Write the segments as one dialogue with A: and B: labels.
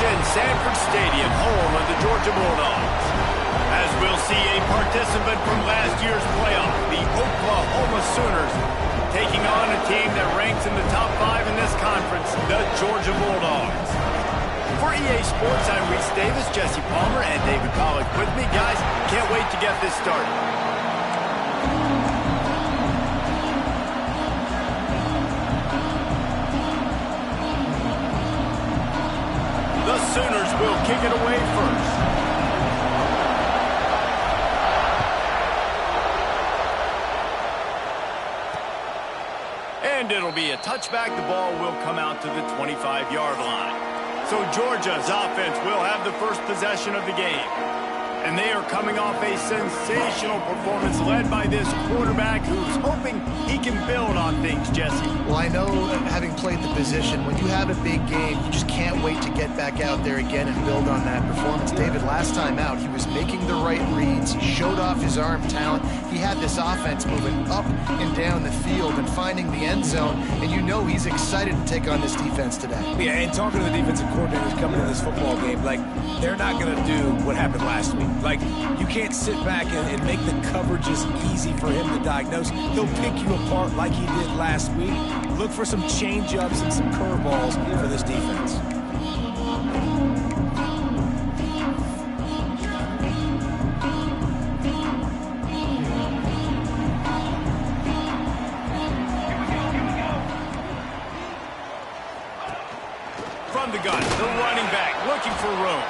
A: in Sanford Stadium, home of the Georgia Bulldogs. As we'll see a participant from last year's playoff, the Oklahoma Sooners, taking on a team that ranks in the top 5 in this conference, the Georgia Bulldogs. For EA Sports, I'm Reese Davis, Jesse Palmer, and David Pollack with me. Guys, can't wait to get this started. The Sooners will kick it away first. And it'll be a touchback. The ball will come out to the 25-yard line. So Georgia's offense will have the first possession of the game. And they are coming off a sensational performance led by this quarterback who's hoping he can build on things, Jesse.
B: Well, I know, having played the position, when you have a big game, you just can't wait to get back out there again and build on that performance. David, last time out, he was making the right reads. He showed off his arm talent. He had this offense moving up and down the field and finding the end zone. And you know he's excited to take on this defense today.
C: Yeah, and talking to the defensive coordinators coming in this football game, like, they're not going to do what happened last week. Like, you can't sit back and make the coverages easy for him to diagnose. He'll pick you apart like he did last week. Look for some change-ups and some curveballs for this defense.
A: From the gun, the running back looking for room.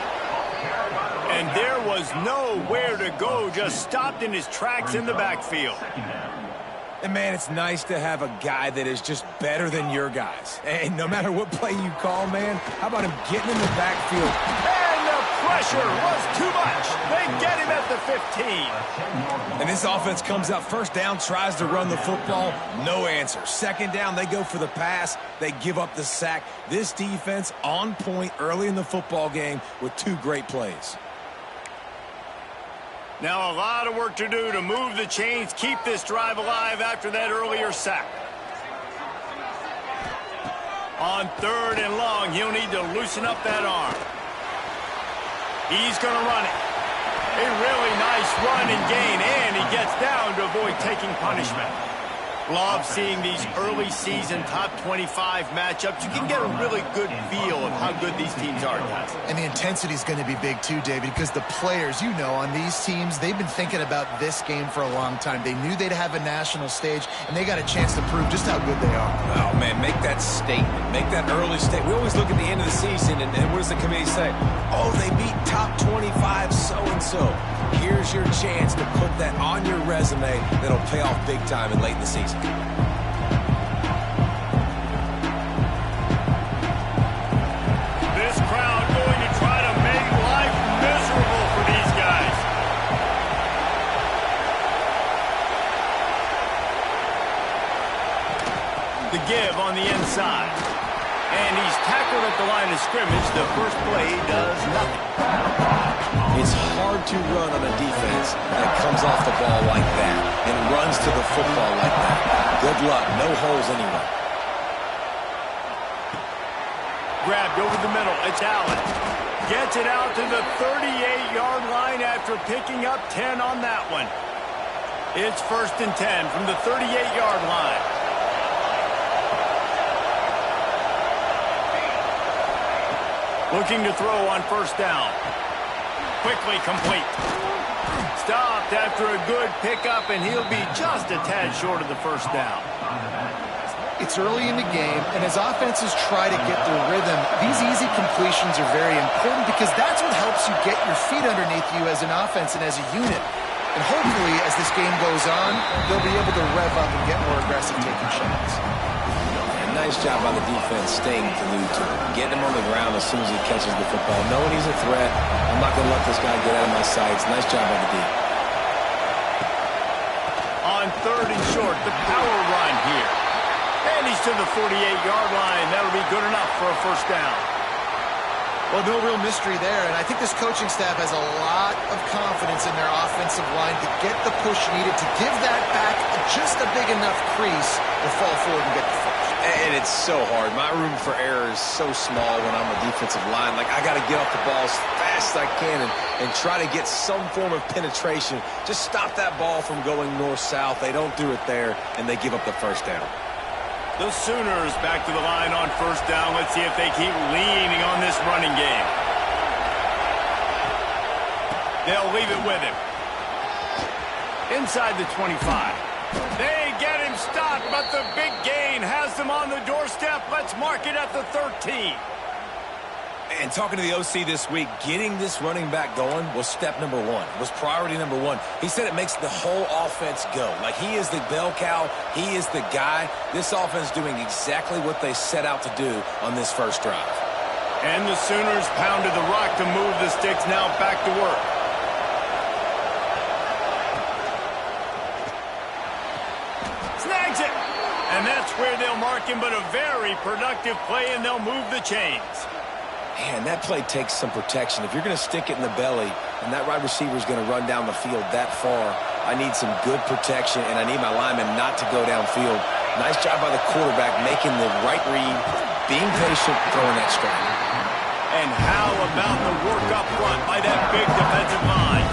A: And there was nowhere to go, just stopped in his tracks in the backfield.
C: And, man, it's nice to have a guy that is just better than your guys. And no matter what play you call, man, how about him getting in the backfield?
A: And the pressure was too much. They get him at the 15.
C: And this offense comes out first down, tries to run the football, no answer. Second down, they go for the pass. They give up the sack. This defense on point early in the football game with 2 great plays.
A: Now a lot of work to do to move the chains, keep this drive alive after that earlier sack. On 3rd and long, he'll need to loosen up that arm. He's going to run it. A really nice run and gain, and he gets down to avoid taking punishment. Love seeing these early season top 25 matchups. You can get a really good feel of how good these teams are, guys.
B: And the intensity is going to be big too, David, because the players, you know, on these teams, they've been thinking about this game for a long time. They knew they'd have a national stage, and they got a chance to prove just how good they are.
C: Oh, man, make that statement. Make that early statement. We always look at the end of the season, and what does the committee say? Oh, they beat top 25 so-and-so. Here's your chance to put that on your resume that'll pay off big time and late in the season.
A: This crowd going to try to make life miserable for these guys. The give on the inside. And he's tackled at the line of scrimmage. The first play does nothing.
C: It's hard to run on a defense that comes off the ball like that and runs to the football like that. Good luck. No holes anywhere.
A: Grabbed over the middle. It's Allen. Gets it out to the 38-yard line after picking up 10 on that one. It's 1st and 10 from the 38-yard line. Looking to throw on 1st down. Quickly complete. Stopped after a good pickup, and he'll be just a tad short of the 1st down.
B: It's early in the game, and as offenses try to get their rhythm, these easy completions are very important because that's what helps you get your feet underneath you as an offense and as a unit. And hopefully, as this game goes on, they'll be able to rev up and get more aggressive taking shots.
C: Nice job by the defense staying glued to him. Getting him on the ground as soon as he catches the football. Knowing he's a threat, I'm not going to let this guy get out of my sights. Nice job by the D.
A: On 3rd and short, the power run here. And he's to the 48-yard line. That'll be good enough for a 1st down.
B: Well, no real mystery there, and I think this coaching staff has a lot of confidence in their offensive line to get the push needed to give that back just a big enough crease to fall forward and get the first.
C: And it's so hard. My room for error is so small when I'm a defensive line. Like, I got to get off the ball as fast as I can and try to get some form of penetration. Just stop that ball from going north-south. They don't do it there, and they give up the first down.
A: The Sooners back to the line on first down. Let's see if they keep leaning on this running game. They'll leave it with him. Inside the 25. They get him stopped, but the big gain has them on the doorstep. Let's mark it at the 13.
C: And talking to the OC this week, getting this running back going was step number one, was priority number one. He said it makes the whole offense go. Like, he is the bell cow. He is the guy. This offense doing exactly what they set out to do on this first drive.
A: And the Sooners pounded the rock to move the sticks. Now back to work. Snags it. And that's where they'll mark him, but a very productive play, and they'll move the chains.
C: Man, that play takes some protection. If you're going to stick it in the belly and that wide receiver is going to run down the field that far, I need some good protection, and I need my lineman not to go downfield. Nice job by the quarterback making the right read, being patient, throwing that strike.
A: And how about the work up front by that big defensive line?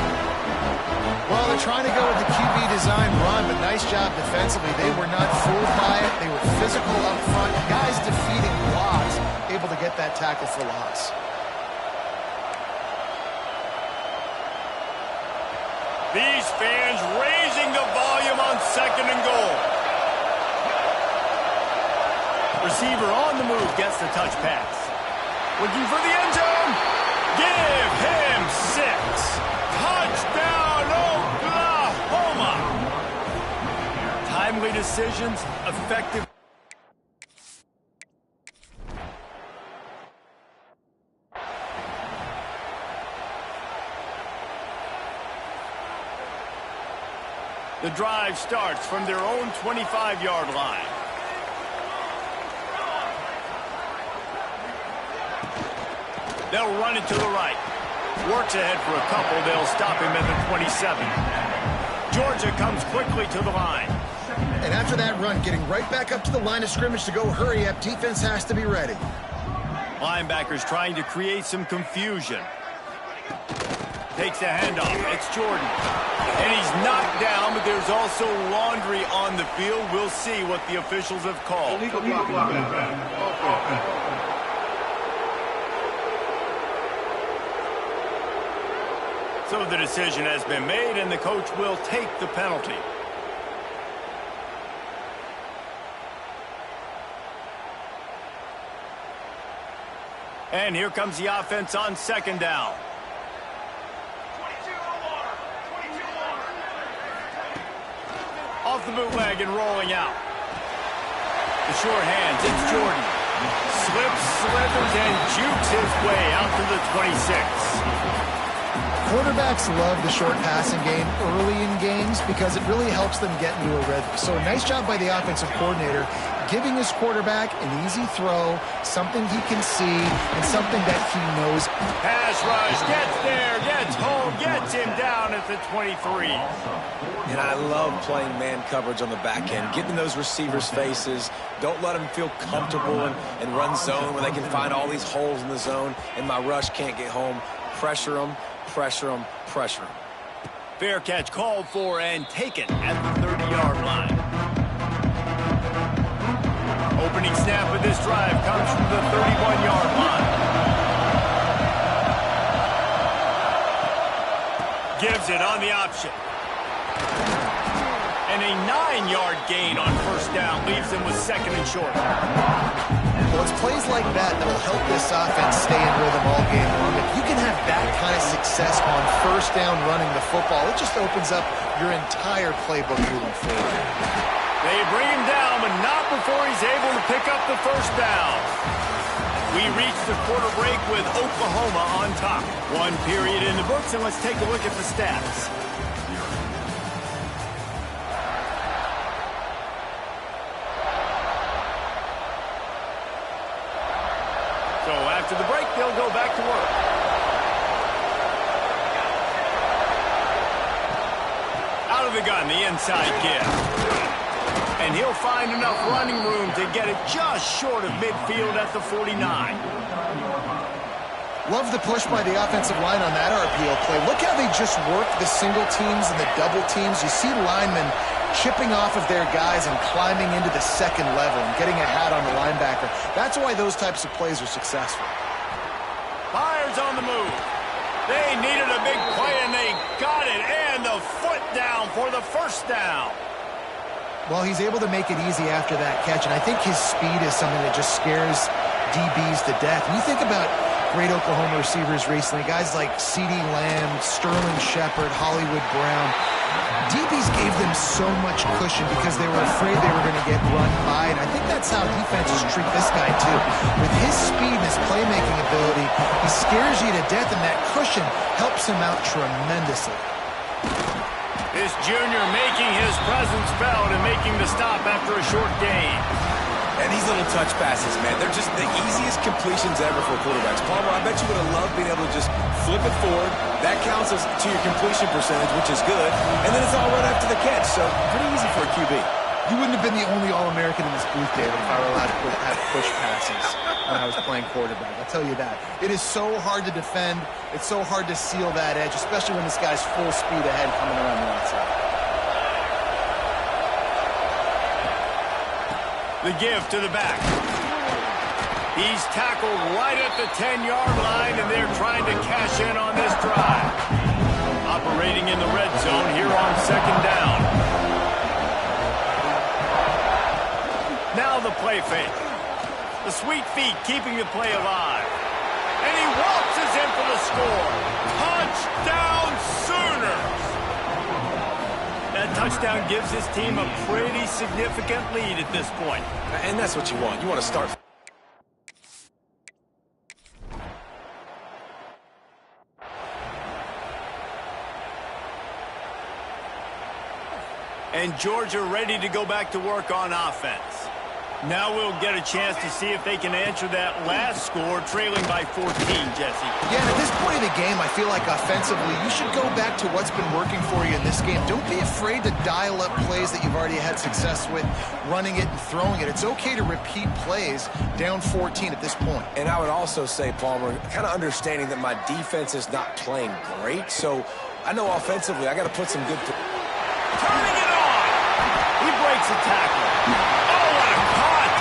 B: Well, they're trying to go with the QB design run, but nice job defensively. They were not fooled by it. They were physical up front. Guys defeating blocks, able to get that tackle for loss.
A: These fans raising the volume on second and goal. Receiver on the move, gets the touch pass. Looking for the end zone. Give him 6. Touchdown, Oklahoma. Timely decisions, effective. The drive starts from their own 25-yard line. They'll run it to the right. Works ahead for a couple. They'll stop him at the 27. Georgia comes quickly to the line.
B: And after that run, getting right back up to the line of scrimmage to go hurry up, defense has to be ready.
A: Linebackers trying to create some confusion. Takes the handoff. It's Jordan. And he's knocked down, but there's also laundry on the field. We'll see what the officials have called. So the decision has been made, and the coach will take the penalty. And here comes the offense on second down. Off the bootleg and rolling out. The short hands, it's Jordan. Slips, slithers, and jukes his way out to the 26.
B: Quarterbacks love the short passing game early in games because it really helps them get into a rhythm. So nice job by the offensive coordinator giving his quarterback an easy throw, something he can see, and something that he knows.
A: Pass rush, gets there, gets home, gets him down at the 23.
C: And I love playing man coverage on the back end, getting those receivers' faces. Don't let them feel comfortable and run zone where they can find all these holes in the zone, and my rush can't get home. Pressure them, pressure them, pressure them.
A: Fair catch called for and taken at the 30-yard line. Opening snap of this drive comes from the 31-yard line. Gives it on the option. And a 9-yard gain on first down leaves them with second and short.
B: Well, it's plays like that that will help this offense stay in rhythm all game long. If you can have that kind of success on first down running the football, it just opens up your entire playbook moving forward.
A: They bring him down, but not before he's able to pick up the first down. We reach the quarter break with Oklahoma on top. 1 period in the books, and let's take a look at the stats. So after the break, they'll go back to work. Out of the gun, the inside give. And and he'll find enough running room to get it just short of midfield at the 49.
B: Love the push by the offensive line on that RPO play. Look how they just work the single teams and the double teams. You see linemen chipping off of their guys and climbing into the second level and getting a hat on the linebacker. That's why those types of plays are successful.
A: Fires on the move. They needed a big play, and they got it. And the foot down for the first down.
B: Well, he's able to make it easy after that catch, and I think his speed is something that just scares DBs to death. And you think about great Oklahoma receivers recently, guys like CeeDee Lamb, Sterling Shepard, Hollywood Brown. DBs gave them so much cushion because they were afraid they were going to get run by, and I think that's how defenses treat this guy too. With his speed and his playmaking ability, he scares you to death, and that cushion helps him out tremendously.
A: This junior making his presence felt and making the stop after a short gain.
C: And these little touch passes, man, they're just the easiest completions ever for quarterbacks. Palmer, I bet you would have loved being able to just flip it forward. That counts as to your completion percentage, which is good. And then it's all right after the catch, so pretty easy for a QB.
B: You wouldn't have been the only All-American in this booth, David, if I were allowed to have push passes when I was playing quarterback. I'll tell you that. It is so hard to defend. It's so hard to seal that edge, especially when this guy's full speed ahead coming around the outside.
A: The give to the back. He's tackled right at the 10-yard line, and they're trying to cash in on this drive. Operating in the red zone here on second down. Now the play fake. The sweet feet keeping the play alive. And he waltzes in for the score. Touchdown Sooners! That touchdown gives his team a pretty significant lead at this point.
C: And that's what you want. You want to start.
A: And Georgia ready to go back to work on offense. Now we'll get a chance to see if they can answer that last score, trailing by 14, Jesse.
B: Yeah, and at this point of the game, I feel like offensively, you should go back to what's been working for you in this game. Don't be afraid to dial up plays that you've already had success with, running it and throwing it. It's okay to repeat plays down 14 at this point.
C: And I would also say, Palmer, kind of understanding that my defense is not playing great, so I know offensively I got to put some good...
A: Turning it on! He breaks a tackle. Oh, what a cut!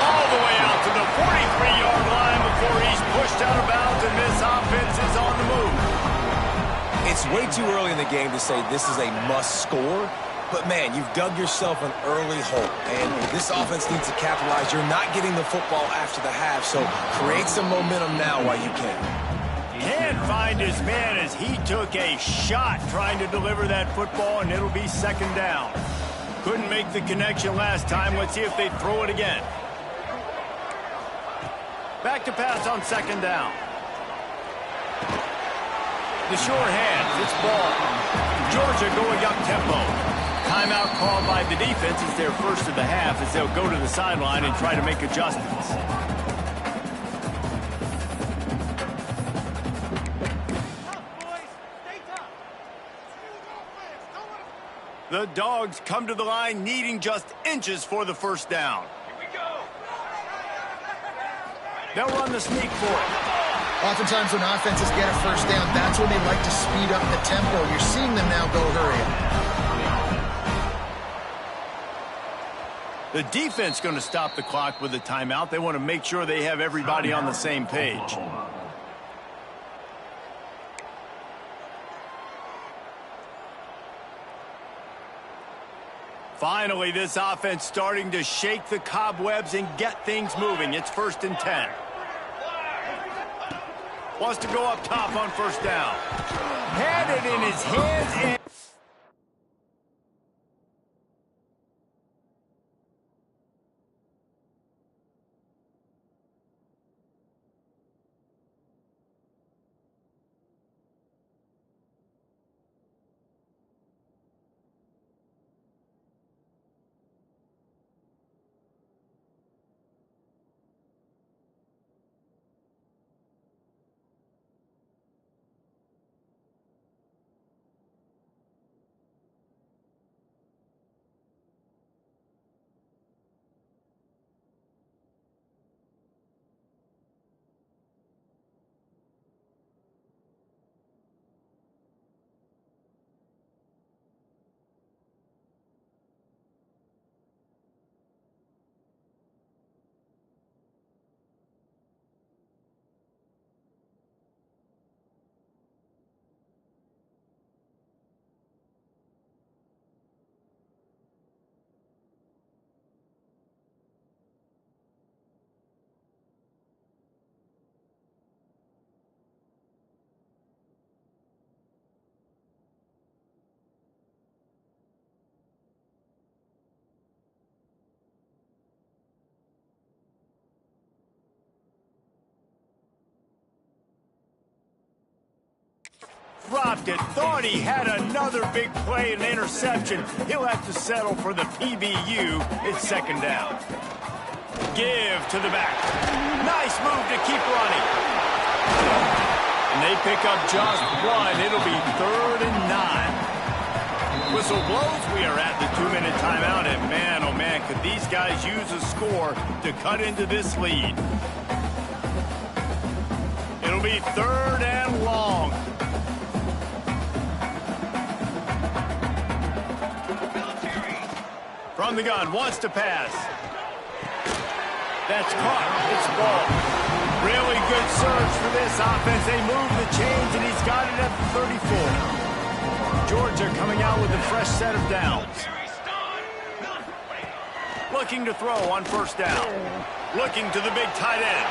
A: All the way out to the 43-yard line before he's pushed out of bounds, and this offense is on the move.
C: It's way too early in the game to say this is a must score, but man, you've dug yourself an early hole, and this offense needs to capitalize. You're not getting the football after the half, so create some momentum now while you can.
A: Can't find his man as he took a shot trying to deliver that football, and it'll be second down. Couldn't make the connection last time. Let's see if they throw it again. Back to pass on second down. The sure hands, it's ball. Georgia going up tempo. Timeout called by the defense. It's their first of the half as they'll go to the sideline and try to make adjustments. The Dogs come to the line needing just inches for the first down. Here we go. They'll run the sneak for it.
B: Oftentimes when offenses get a first down, that's when they like to speed up the tempo. You're seeing them now go hurry.
A: The defense going to stop the clock with a timeout. They want to make sure they have everybody on the same page. Finally, this offense starting to shake the cobwebs and get things moving. It's 1st and 10. Wants to go up top on first down. Had it in his hands and... dropped it. Thought he had another big play and interception. He'll have to settle for the PBU. It's second down. Give to the back. Nice move to keep running. And they pick up just one. It'll be 3rd and 9. Whistle blows. We are at the 2-minute timeout. And man, oh man, could these guys use a score to cut into this lead. It'll be 3rd and long. From the gun, wants to pass. That's caught. It's ball. Really good surge for this offense. They move the chains, and he's got it at the 34. Georgia coming out with a fresh set of downs. Looking to throw on 1st down. Looking to the big tight end.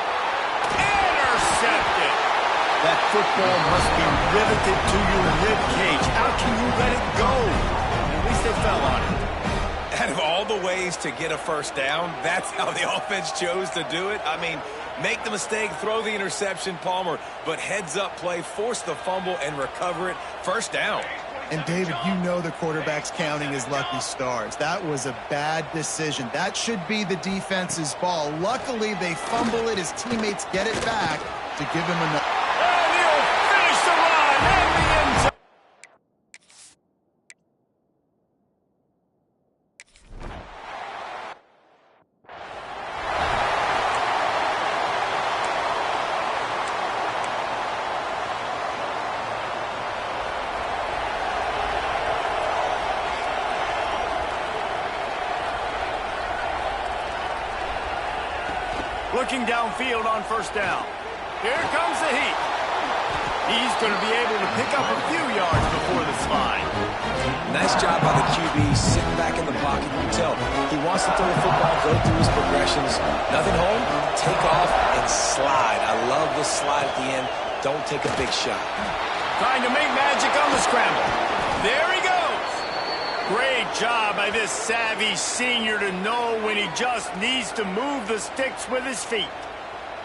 A: Intercepted. That football must be riveted to your rib cage. How can you let it go? At least they fell on it.
C: Out of all the ways to get a 1st down, that's how the offense chose to do it. I mean, make the mistake, throw the interception, Palmer, but heads-up play, force the fumble, and recover it. 1st down.
B: And, David, you know the quarterback's counting his lucky stars. That was a bad decision. That should be the defense's ball. Luckily, they fumble it. His teammates get it back to give him enough.
A: And he'll finish the run in the end zone. Looking downfield on 1st down. Here comes the heat. He's going to be able to pick up a few yards before the slide.
C: Nice job by the QB, sitting back in the pocket. You can tell he wants to throw the football, go through his progressions. Nothing home, take off and slide. I love the slide at the end. Don't take a big shot.
A: Trying to make magic on the scramble. There he goes. Great job by this savvy senior to know when he just needs to move the sticks with his feet.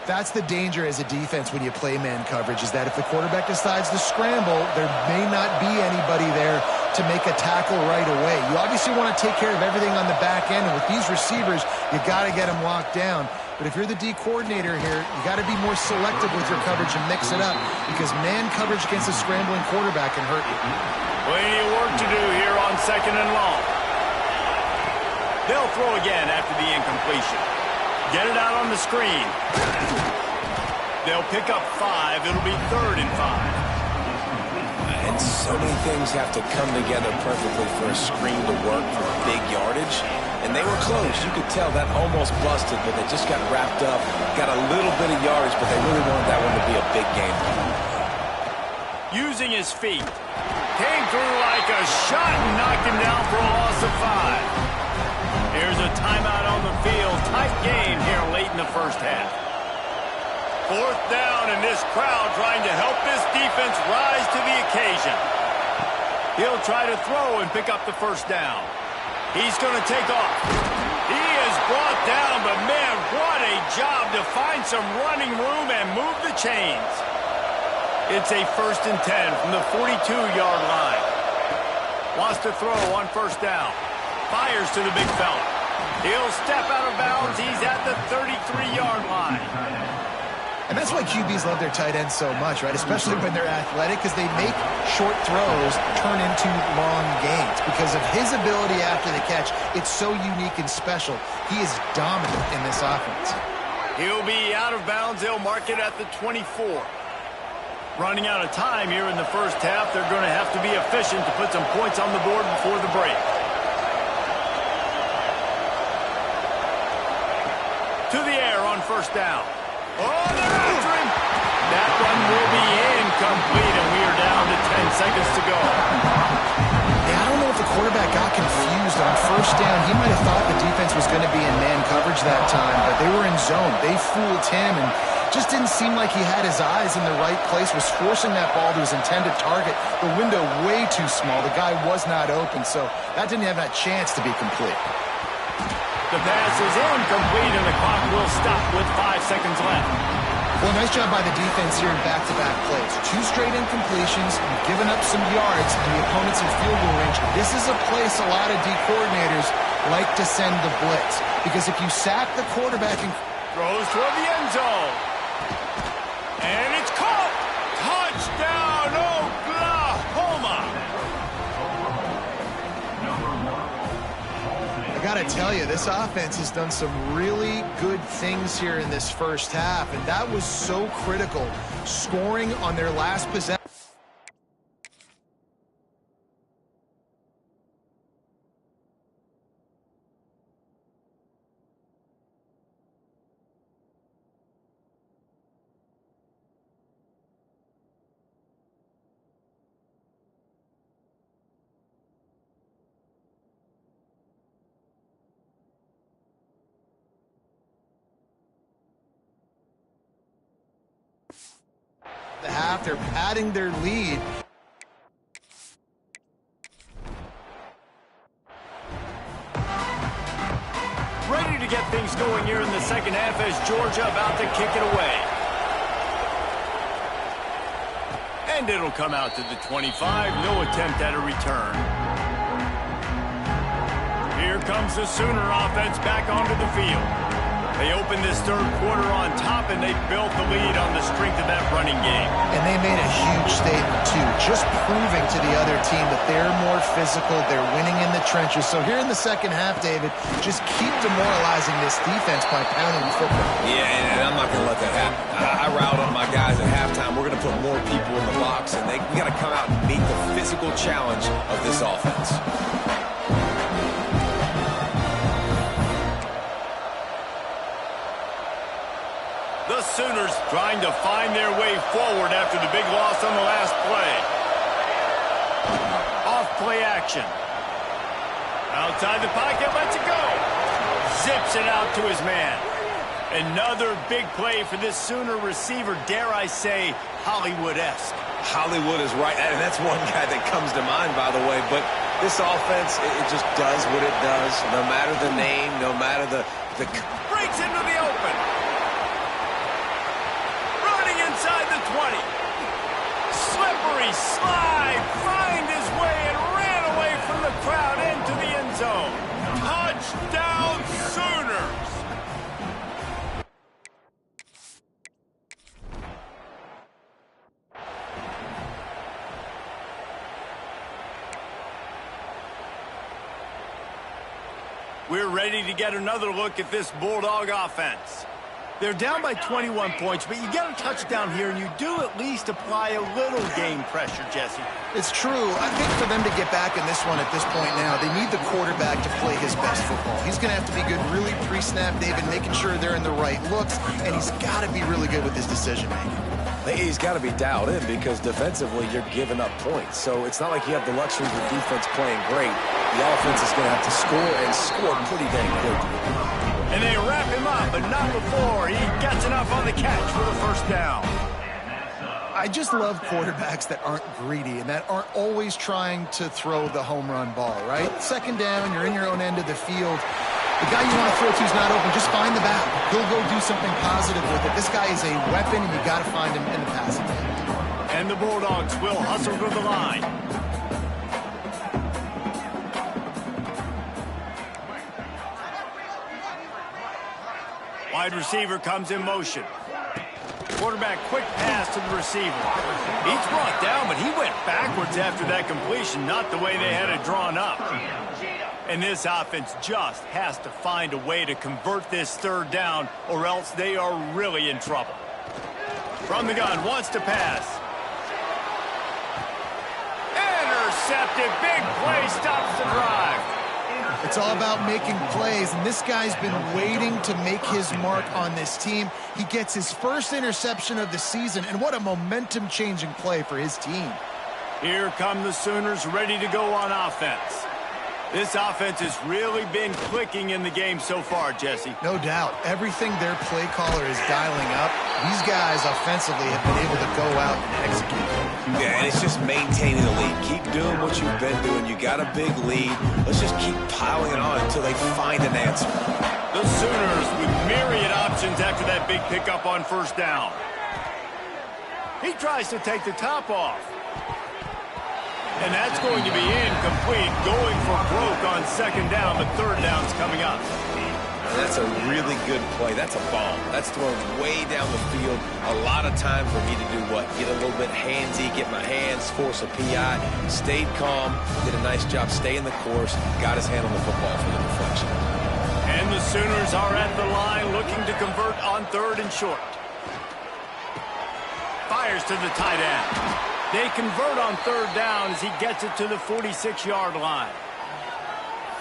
B: That's the danger as a defense when you play man coverage, is that if the quarterback decides to scramble, there may not be anybody there to make a tackle right away. You obviously want to take care of everything on the back end, and with these receivers, you got to get them locked down. But if you're the D coordinator here, you got to be more selective with your coverage and mix it up, because man coverage against a scrambling quarterback can hurt you.
A: Plenty of work to do here on 2nd and long. They'll throw again after the incompletion. Get it out on the screen. They'll pick up 5. It'll be 3rd and 5.
C: And so many things have to come together perfectly for a screen to work for big yardage. And they were close. You could tell that almost busted, but they just got wrapped up, got a little bit of yardage, but they really wanted that one to be a big game.
A: Using his feet. Came through like a shot and knocked him down for a loss of 5. Here's a timeout on the field. Tight game here late in the 1st half. 4th down, and this crowd trying to help this defense rise to the occasion. He'll try to throw and pick up the 1st down. He's going to take off. He is brought down, but man, what a job to find some running room and move the chains. It's a 1st and 10 from the 42-yard line. Wants to throw on 1st down. Fires to the big fella. He'll step out of bounds. He's at the 33-yard line.
B: And that's why QBs love their tight ends so much, right? Especially when they're athletic, because they make short throws turn into long gains. Because of his ability after the catch, it's so unique and special. He is dominant in this offense.
A: He'll be out of bounds. They'll mark it at the 24. Running out of time here in the 1st half. They're going to have to be efficient to put some points on the board before the break. To the air on 1st down. Oh, they're after him. That one will be incomplete, and we are down to 10 seconds to go.
B: Yeah, I don't know if the quarterback got confused on 1st down. He might have thought the defense was going to be in man coverage that time, but they were in zone. They fooled him, and just didn't seem like he had his eyes in the right place, was forcing that ball to his intended target. The window way too small. The guy was not open, so that didn't have that chance to be complete.
A: The pass is incomplete, and the clock will stop with 5 seconds left.
B: Well, nice job by the defense here in back-to-back plays. 2 straight incompletions, giving up some yards, and the opponent's in field goal range. This is a place a lot of D coordinators like to send the blitz, because if you sack the quarterback and
A: throws toward the end zone. And it's caught. Touchdown, Oklahoma.
B: I got to tell you, this offense has done some really good things here in this first half, and that was so critical. Scoring on their last possession. The half, they're padding their lead.
A: Ready to get things going here in the second half as Georgia about to kick it away. And it'll come out to the 25. No attempt at a return. Here comes the Sooner offense back onto the field. They opened this third quarter on top, and they built the lead on the strength of that running game.
B: And they made a huge statement, too, just proving to the other team that they're more physical, they're winning in the trenches. So here in the second half, David, just keep demoralizing this defense by pounding the football.
C: Yeah, and I'm not going to let that happen. I riled on my guys at halftime. We're going to put more people in the box, and we got to come out and meet the physical challenge of this offense.
A: The Sooners trying to find their way forward after the big loss on the last play. Off play action. Outside the pocket, lets it go. Zips it out to his man. Another big play for this Sooner receiver, dare I say, Hollywood-esque.
C: Hollywood is right, and that's one guy that comes to mind, by the way. But this offense, it just does what it does. No matter the name, no matter the...
A: Breaks into the open. Inside the 20. Slippery slide. Find his way and ran away from the crowd into the end zone. Touchdown Sooners. We're ready to get another look at this Bulldog offense. They're down by 21 points, but you get a touchdown here, and you do at least apply a little game pressure, Jesse.
B: It's true. I think for them to get back in this one at this point now, they need the quarterback to play his best football. He's going to have to be good really pre-snap, David, making sure they're in the right looks, and he's got to be really good with his decision-making.
C: He's got to be dialed in because defensively you're giving up points. So it's not like you have the luxury of the defense playing great. The offense is going to have to score and score pretty dang quickly.
A: And they wrap him up, but not before he gets enough on the catch for the first down.
B: I just love quarterbacks that aren't greedy and that aren't always trying to throw the home run ball, right? Second down, you're in your own end of the field. The guy you want to throw to is not open. Just find the back. He'll go do something positive with it. This guy is a weapon, and you got to find him in the passing game.
A: And the Bulldogs will hustle to the line. Wide receiver comes in motion. Quarterback quick pass to the receiver. He's brought down, but he went backwards after that completion, not the way they had it drawn up. And this offense just has to find a way to convert this third down, or else they are really in trouble. From the gun, wants to pass. Intercepted, big play, stops the drive.
B: It's all about making plays, and this guy's been waiting to make his mark on this team. He gets his first interception of the season, and what a momentum-changing play for his team.
A: Here come the Sooners ready to go on offense. This offense has really been clicking in the game so far, Jesse.
B: No doubt. Everything their play caller is dialing up, these guys offensively have been able to go out and execute.
C: Yeah, and it's just maintaining the lead. Keep doing what you've been doing. You got a big lead. Let's just keep piling it on until they find an answer.
A: The Sooners with myriad options after that big pickup on first down. He tries to take the top off. And that's going to be incomplete, going for broke on second down, but third down's coming up.
C: That's a really good play. That's a bomb. That's thrown way down the field. A lot of time for me to do what? Get a little bit handsy, get my hands, force a PI. Stayed calm, did a nice job staying the course, got his hand on the football for the deflection.
A: And the Sooners are at the line looking to convert on third and short. Fires to the tight end. They convert on third down as he gets it to the 46-yard line.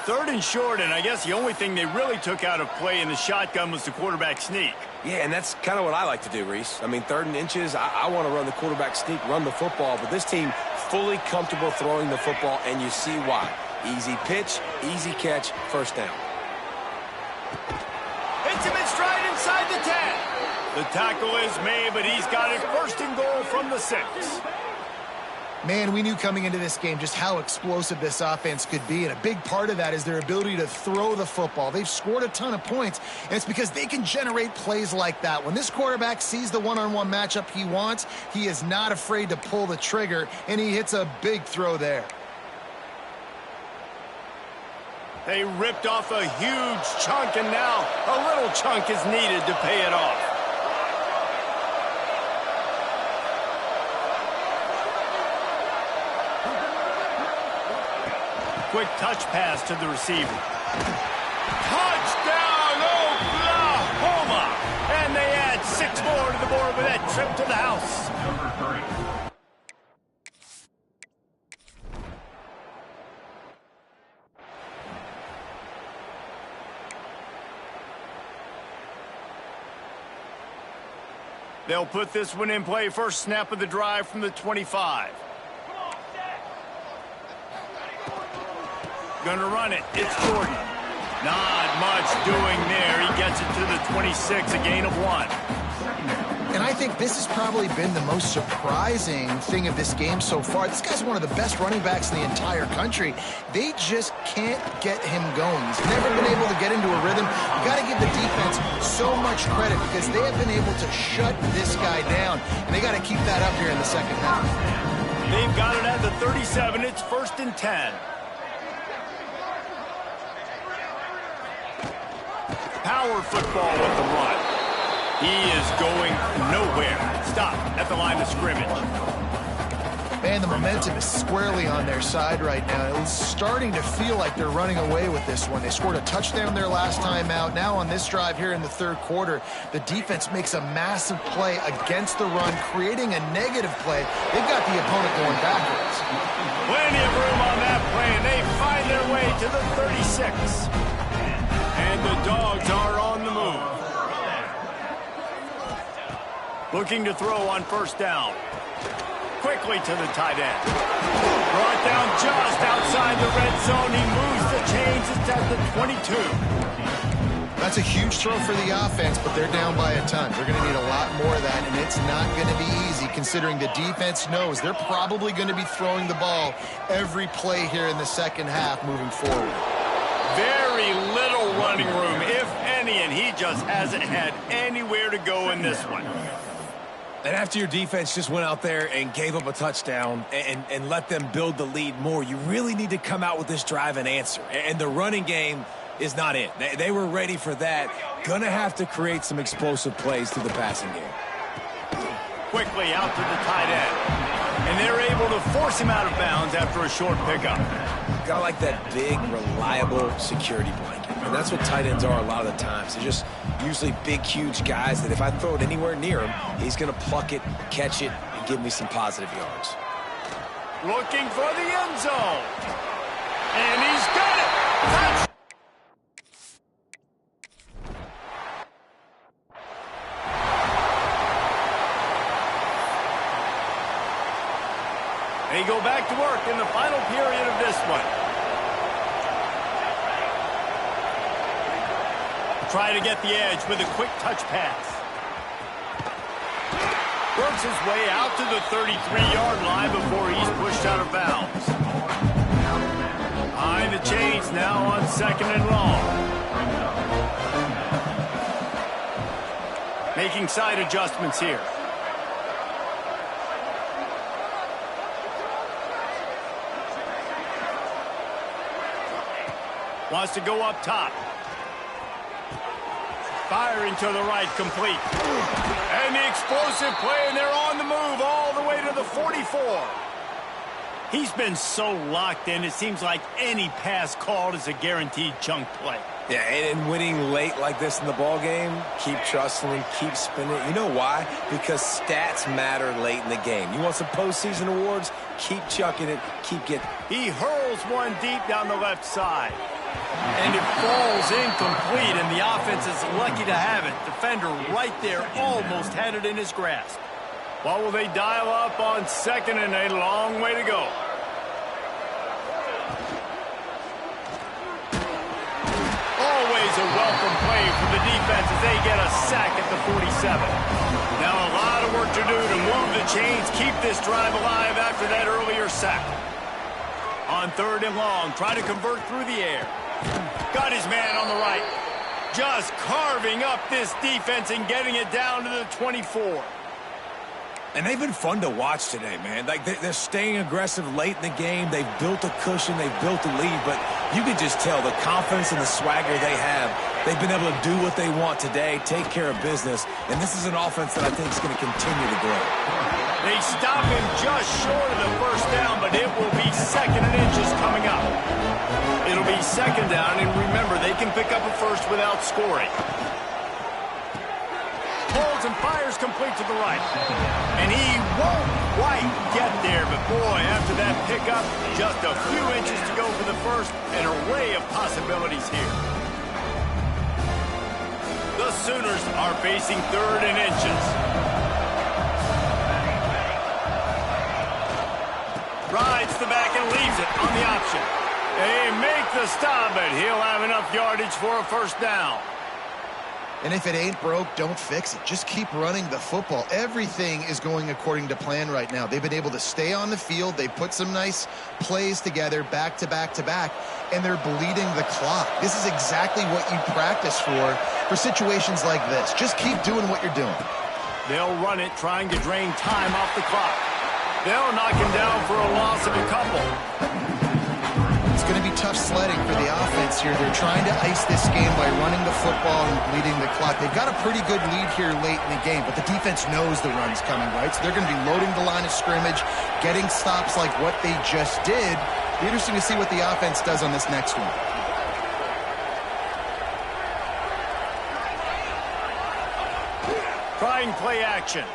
A: Third and short, and I guess the only thing they really took out of play in the shotgun was the quarterback sneak.
C: Yeah, and that's kind of what I like to do, Reese. I mean, 3rd and inches, I want to run the quarterback sneak, run the football, but this team fully comfortable throwing the football, and you see why. Easy pitch, easy catch, first down.
A: Hits him in stride inside the 10. The tackle is made, but he's got it first and goal from the 6.
B: Man, we knew coming into this game just how explosive this offense could be, and a big part of that is their ability to throw the football. They've scored a ton of points, and it's because they can generate plays like that. When this quarterback sees the one-on-one matchup he wants, he is not afraid to pull the trigger, and he hits a big throw there.
A: They ripped off a huge chunk, and now a little chunk is needed to pay it off. Quick touch pass to the receiver. Touchdown, Oklahoma! And they add 6 more to the board with that trip to the house. They'll put this one in play. First snap of the drive from the 25. Going to run it. It's Jordan. Not much doing there. He gets it to the 26, a gain of 1.
B: And I think this has probably been the most surprising thing of this game so far. This guy's one of the best running backs in the entire country. They just can't get him going. He's never been able to get into a rhythm. You got to give the defense so much credit because they have been able to shut this guy down. And they got to keep that up here in the second half.
A: They've got it at the 37. It's 1st and 10. Power football with the run. He is going nowhere. Stop at the line of scrimmage.
B: Man, the momentum is squarely on their side right now. It's starting to feel like they're running away with this one. They scored a touchdown their last time out. Now on this drive here in the 3rd quarter, the defense makes a massive play against the run, creating a negative play. They've got the opponent going backwards.
A: Plenty of room on that play, and they find their way to the 36. And the Dogs are on the move. Looking to throw on first down. Quickly to the tight end. Brought down just outside the red zone. He moves the chains. It's at the 22.
B: That's a huge throw for the offense, but they're down by a ton. They're going to need a lot more of that, and it's not going to be easy considering the defense knows they're probably going to be throwing the ball every play here in the second half moving forward.
A: Very little running room, if any, and he just hasn't had anywhere to go in this one.
C: And after your defense just went out there and gave up a touchdown and let them build the lead more, you really need to come out with this drive and answer. And the running game is not it. They were ready for that. Gonna have to create some explosive plays through the passing game.
A: Quickly out to the tight end. And they're able to force him out of bounds after a short pickup.
C: Got like that big, reliable security blanket. And that's what tight ends are a lot of the times. They're just usually big, huge guys that if I throw it anywhere near him, he's going to pluck it, catch it, and give me some positive yards.
A: Looking for the end zone. And he's got it. Touch. They go back to work in the final period of this one. Try to get the edge with a quick touch pass. Works his way out to the 33-yard line before he's pushed out of bounds. Behind the chains now on 2nd and long. Making side adjustments here. Wants to go up top. Firing to the right, complete. And the explosive play, and they're on the move all the way to the 44. He's been so locked in, it seems like any pass called is a guaranteed chunk play.
C: Yeah, and winning late like this in the ball game, keep trusting him, keep spinning. You know why? Because stats matter late in the game. You want some postseason awards? Keep chucking it, keep getting.
A: He hurls one deep down the left side. And it falls incomplete, and the offense is lucky to have it. Defender right there almost had it in his grasp. What will they dial up on 2nd and a long way to go? Always a welcome play for the defense as they get a sack at the 47. Now a lot of work to do to move the chains, keep this drive alive after that earlier sack. On 3rd and long, trying to convert through the air. Got his man on the right. Just carving up this defense and getting it down to the 24.
C: And they've been fun to watch today, man. Like, they're staying aggressive late in the game. They've built a cushion. They've built a lead. But you can just tell the confidence and the swagger they have. They've been able to do what they want today, take care of business. And this is an offense that I think is going to continue to grow.
A: They stop him just short of the 1st down, but it will be 2nd and inches coming up. It'll be 2nd down, and remember, they can pick up a 1st without scoring. Holds and fires complete to the right. And he won't quite get there, but boy, after that pickup, just a few inches to go for the 1st, an array of possibilities here. The Sooners are facing 3rd and inches. Rides the back and leaves it on the option. They make the stop, but he'll have enough yardage for a 1st down.
B: And if it ain't broke, don't fix it. Just keep running the football. Everything is going according to plan right now. They've been able to stay on the field. They've put some nice plays together back to back to back, and they're bleeding the clock. This is exactly what you practice for situations like this. Just keep doing what you're doing.
A: They'll run it, trying to drain time off the clock. They'll knock him down for a loss of a couple.
B: It's going to be tough sledding for the offense here. They're trying to ice this game by running the football and bleeding the clock. They've got a pretty good lead here late in the game, but the defense knows the run's coming, right? So they're going to be loading the line of scrimmage, getting stops like what they just did. Be interesting to see what the offense does on this next one.
A: Trying play action.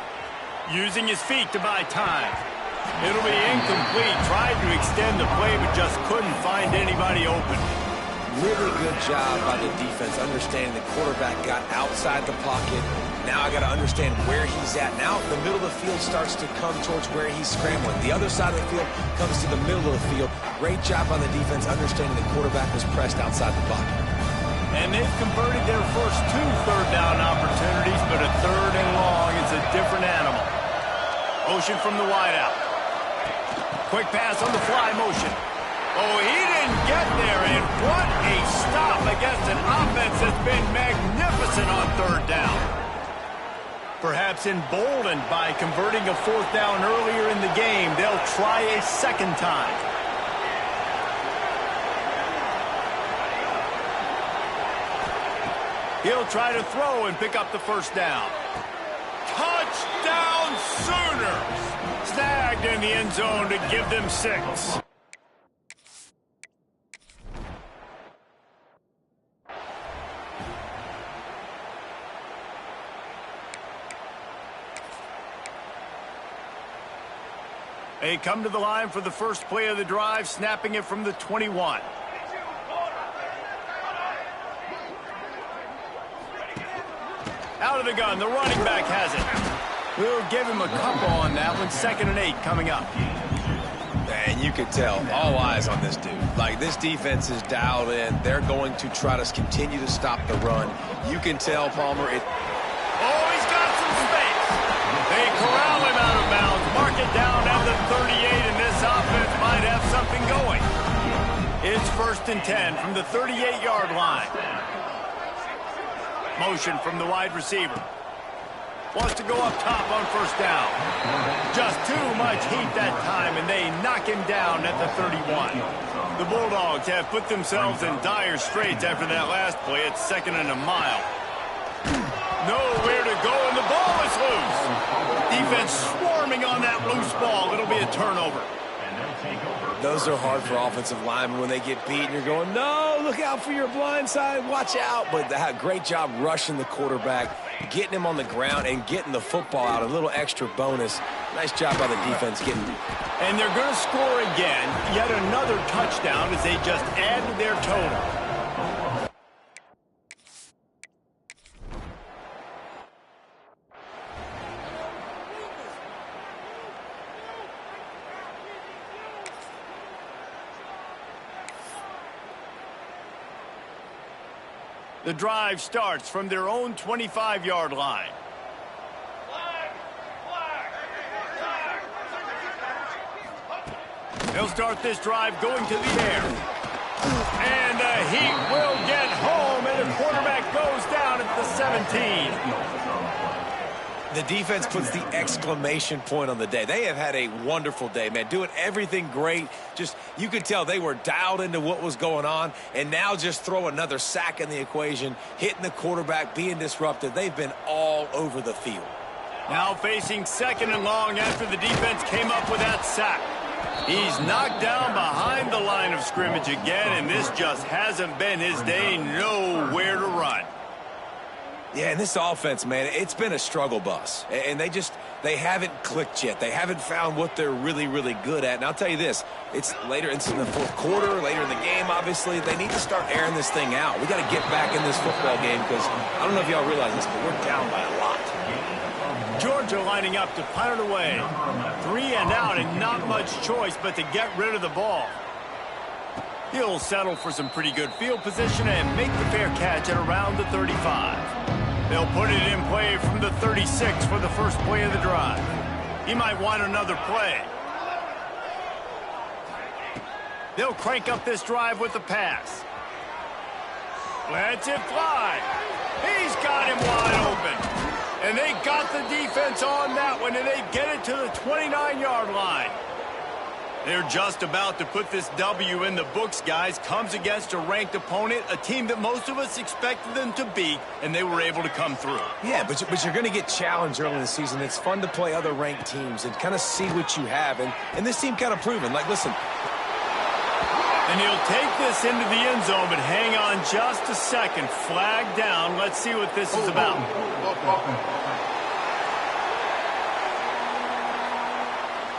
A: Using his feet to buy time. It'll be incomplete. Tried to extend the play, but just couldn't find anybody open.
C: Really good job by the defense, understanding the quarterback got outside the pocket. Now I got to understand where he's at. Now the middle of the field starts to come towards where he's scrambling. The other side of the field comes to the middle of the field. Great job on the defense, understanding the quarterback was pressed outside the pocket.
A: And they've converted their first 2 third down opportunities, but a 3rd and long is a different animal. Motion from the wideout. Quick pass on the fly motion. Oh, he didn't get there, and what a stop against an offense that's been magnificent on 3rd down. Perhaps emboldened by converting a 4th down earlier in the game, they'll try a 2nd time. He'll try to throw and pick up the 1st down. Touchdown Sooners! Snagged in the end zone to give them 6. They come to the line for the first play of the drive, snapping it from the 21. Out of the gun, the running back has it. We'll give him a couple on that one. 2nd and 8 coming up.
C: And you can tell, all eyes on this dude. Like, this defense is dialed in. They're going to try to continue to stop the run. You can tell, Palmer, it...
A: Oh, he's got some space. They corral him out of bounds. Mark it down at the 38, and this offense might have something going. It's 1st and 10 from the 38-yard line. Motion from the wide receiver. Wants to go up top on first down. Just too much heat that time, and they knock him down at the 31. The Bulldogs have put themselves in dire straits after that last play. It's 2nd and a mile. Nowhere to go, and the ball is loose. Defense swarming on that loose ball. It'll be a turnover.
C: Those are hard for offensive linemen when they get beat and you're going, no, look out for your blind side, watch out. But they had a great job rushing the quarterback, getting him on the ground and getting the football out, a little extra bonus. Nice job by the defense getting it.
A: And they're going to score again, yet another touchdown as they just add to their total. The drive starts from their own 25-yard line. They'll start this drive going to the air. And the heat will get home, and the quarterback goes down at the 17.
C: The defense puts the exclamation point on the day. They have had a wonderful day, man, doing everything great. Just, you could tell they were dialed into what was going on, and now just throw another sack in the equation, hitting the quarterback, being disrupted. They've been all over the field.
A: Now facing 2nd and long after the defense came up with that sack. He's knocked down behind the line of scrimmage again, and this just hasn't been his day. Nowhere to run.
C: Yeah, and this offense, man, it's been a struggle bus. And they haven't clicked yet. They haven't found what they're really, really good at. And I'll tell you this, it's later into the 4th quarter, later in the game, obviously. They need to start airing this thing out. We got to get back in this football game because I don't know if y'all realize this, but we're down by a lot.
A: Georgia lining up to punt it away. 3 and out and not much choice but to get rid of the ball. He'll settle for some pretty good field position and make the fair catch at around the 35. They'll put it in play from the 36 for the first play of the drive. He might want another play. They'll crank up this drive with the pass. Lets it fly. He's got him wide open. And they got the defense on that one, and they get it to the 29-yard line. They're just about to put this W in the books, guys. Comes against a ranked opponent, a team that most of us expected them to beat, and they were able to come through.
C: Yeah, but you're going to get challenged early in the season. It's fun to play other ranked teams and kind of see what you have. And this team kind of proven, like, listen.
A: And he'll take this into the end zone, but hang on just a second. Flag down. Let's see what this is about.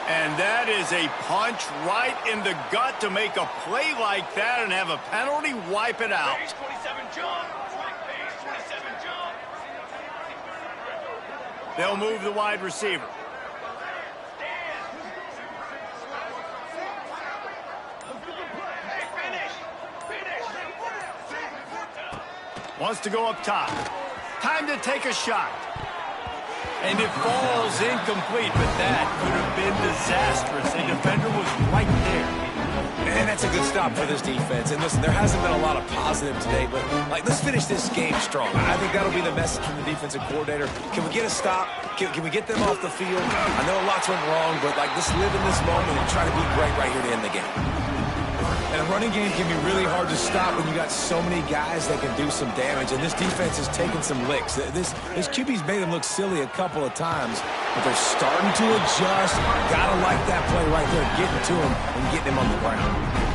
A: And that is a punch right in the gut to make a play like that and have a penalty wipe it out. They'll move the wide receiver. Wants to go up top. Time to take a shot. And it falls incomplete, but that could have been disastrous. The defender was right there.
C: And that's a good stop for this defense. And listen, there hasn't been a lot of positive today, but like, let's finish this game strong. I think that'll be the message from the defensive coordinator. Can we get a stop? Can we get them off the field? I know a lot's went wrong, but like, let's live in this moment and try to be great right here to end the game. And a running game can be really hard to stop when you got so many guys that can do some damage. And this defense is taking some licks. This QB's made them look silly a couple of times, but they're starting to adjust. Gotta like that play right there, getting to him and getting him on the ground.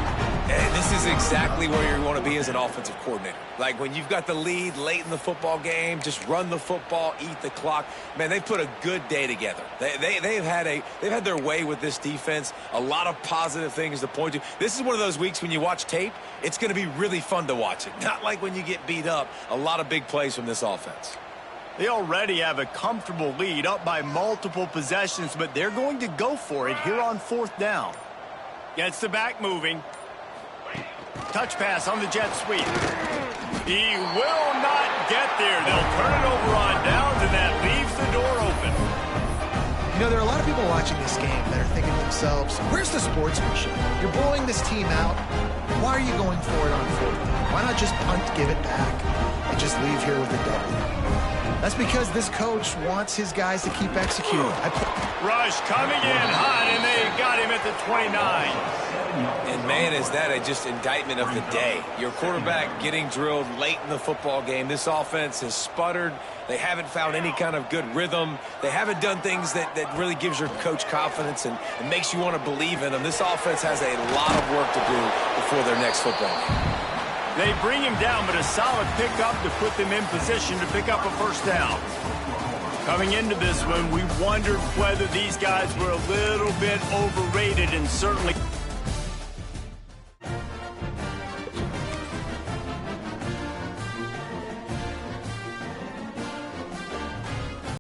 C: And this is exactly where you want to be as an offensive coordinator. Like, when you've got the lead late in the football game, just run the football, eat the clock. Man, they've put a good day together. They've had their way with this defense. A lot of positive things to point to. This is one of those weeks when you watch tape, it's going to be really fun to watch it. Not like when you get beat up. A lot of big plays from this offense.
A: They already have a comfortable lead, up by multiple possessions, but they're going to go for it here on 4th down. Gets the back moving. Touch pass on the jet sweep. He will not get there. They'll turn it over on downs, and that leaves the door open.
B: You know, there are a lot of people watching this game that are thinking to themselves, where's the sportsmanship? You're blowing this team out. Why are you going for it on 4th down? Why not just punt, give it back, and just leave here with a W? That's because this coach wants his guys to keep executing.
A: Rush coming in hot, and they got him at the 29.
C: And, man, is that a just indictment of the day. Your quarterback getting drilled late in the football game. This offense has sputtered. They haven't found any kind of good rhythm. They haven't done things that really gives your coach confidence and makes you want to believe in them. This offense has a lot of work to do before their next football game.
A: They bring him down, but a solid pickup to put them in position to pick up a first down. Coming into this one, we wondered whether these guys were a little bit overrated, and certainly